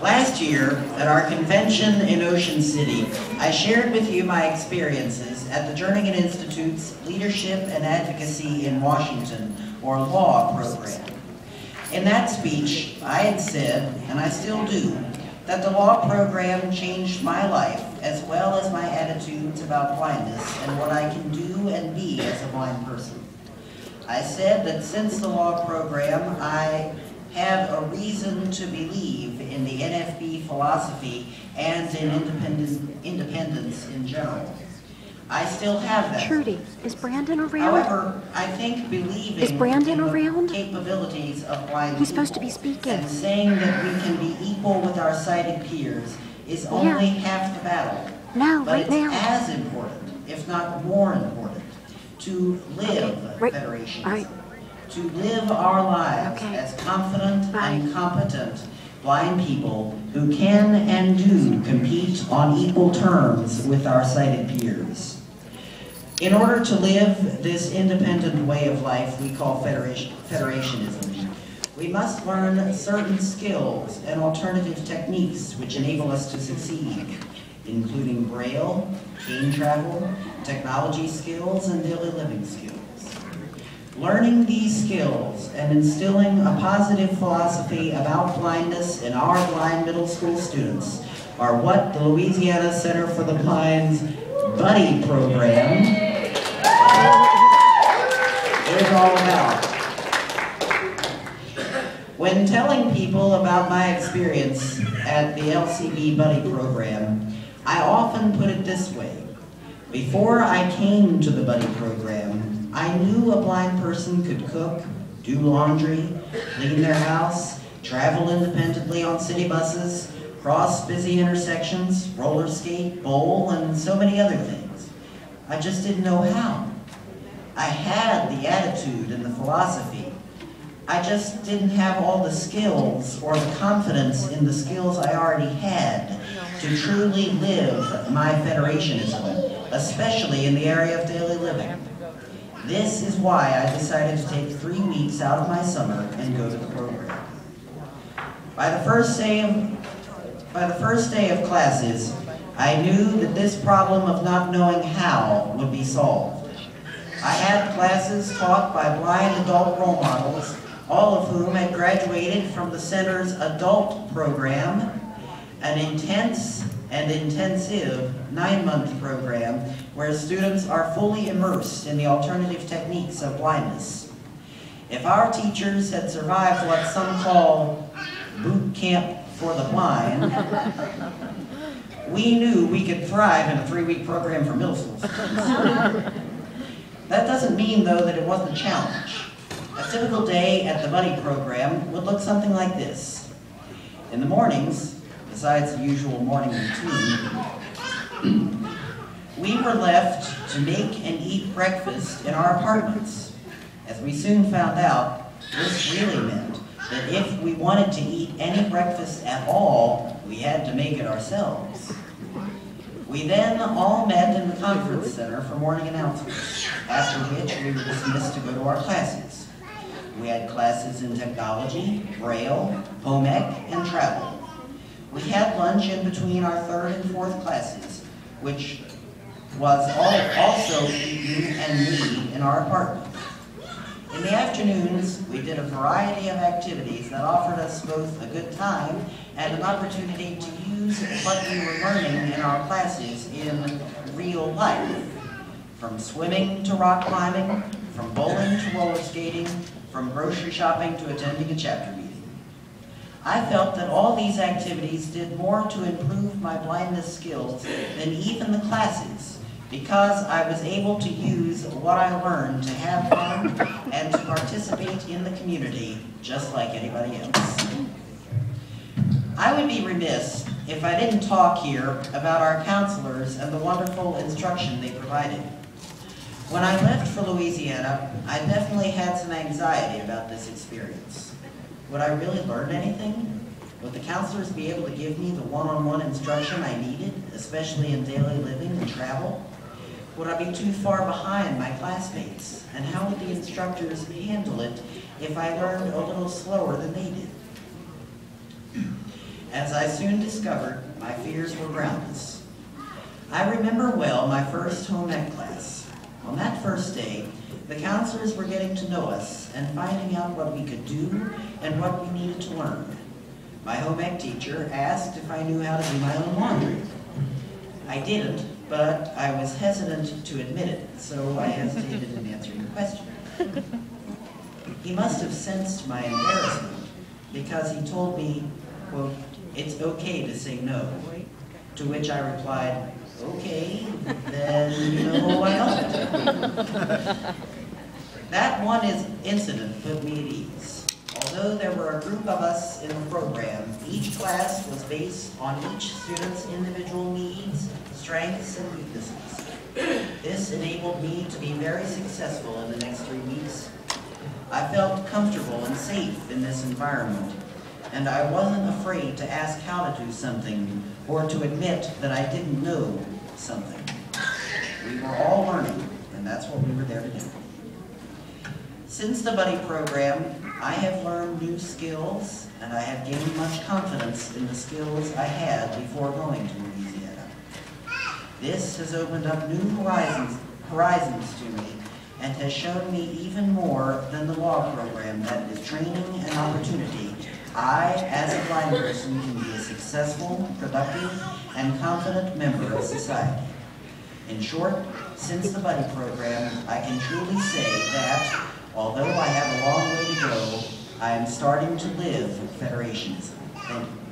Last year, at our convention in Ocean City, I shared with you my experiences at the Jernigan Institute's Leadership and Advocacy in Washington, or LAW program. In that speech, I had said, and I still do, that the LAW program changed my life as well as my attitudes about blindness and what I can do and be as a blind person. I said that since the LAW program, I have a reason to believe in the NFB philosophy and in independence in general. I still have that. Trudy, is Brandon around? However, I think believing is Brandon in the around? capabilities of blind He's people supposed to be speaking. and saying that we can be equal with our sighted peers is only half the battle. No, but right it's now. as important, if not more important, to live federations. To live our lives as confident and competent blind people who can and do compete on equal terms with our sighted peers. In order to live this independent way of life we call federationism, we must learn certain skills and alternative techniques which enable us to succeed, including Braille, cane travel, technology skills, and daily living skills. Learning these skills and instilling a positive philosophy about blindness in our blind middle school students are what the Louisiana Center for the Blind's Buddy program is all about. When telling people about my experience at the LCB Buddy program, I often put it this way. Before I came to the Buddy program, I knew a blind person could cook, do laundry, clean their house, travel independently on city buses, cross busy intersections, roller skate, bowl, and so many other things. I just didn't know how. I had the attitude and the philosophy. I just didn't have all the skills or the confidence in the skills I already had to truly live my federationism, especially in the area of daily living. This is why I decided to take 3 weeks out of my summer and go to the program. By the first day of classes, I knew that this problem of not knowing how would be solved. I had classes taught by blind adult role models, all of whom had graduated from the Center's adult program, an intense and intensive 9-month program where students are fully immersed in the alternative techniques of blindness. If our teachers had survived what some call boot camp for the blind, we knew we could thrive in a 3-week program for middle school students. That doesn't mean, though, that it wasn't a challenge. A typical day at the Buddy program would look something like this. In the mornings, besides the usual morning routine, we were left to make and eat breakfast in our apartments. As we soon found out, this really meant that if we wanted to eat any breakfast at all, we had to make it ourselves. We then all met in the conference center for morning announcements, after which we were dismissed to go to our classes. We had classes in technology, Braille, home ec, and travel. We had lunch in between our 3rd and 4th classes, which was also eaten and me in our apartment. In the afternoons, we did a variety of activities that offered us both a good time and an opportunity to use what we were learning in our classes in real life. From swimming to rock climbing, from bowling to roller skating, from grocery shopping to attending a chapter meeting. I felt that all these activities did more to improve my blindness skills than even the classes, because I was able to use what I learned to have fun and to participate in the community just like anybody else. I would be remiss if I didn't talk here about our counselors and the wonderful instruction they provided. When I left for Louisiana, I definitely had some anxiety about this experience. Would I really learn anything? Would the counselors be able to give me the one-on-one instruction I needed, especially in daily living and travel? Would I be too far behind my classmates? And how would the instructors handle it if I learned a little slower than they did? As I soon discovered, my fears were groundless. I remember well my first home ec class. On that first day, the counselors were getting to know us and finding out what we could do and what we needed to learn. My home ec teacher asked if I knew how to do my own laundry. I didn't, but I was hesitant to admit it, so I hesitated in answering the question. He must have sensed my embarrassment because he told me, quote, "It's okay to say no," to which I replied, "Okay, then you know I don't." That one incident put me at ease. Although there were a group of us in the program, each class was based on each student's individual needs, strengths, and weaknesses. This enabled me to be very successful in the next 3 weeks. I felt comfortable and safe in this environment, and I wasn't afraid to ask how to do something or to admit that I didn't know something. We were all learning, and that's what we were there to do. Since the buddy program, I have learned new skills, and I have gained much confidence in the skills I had before going to Louisiana. This has opened up new horizons to me and has shown me even more than the law program that is training and opportunity. I, as a blind person, can be a successful, productive, and confident member of society. In short, since the buddy program, I can truly say that, although I have a long way to go, I am starting to live Federationism. Thank you.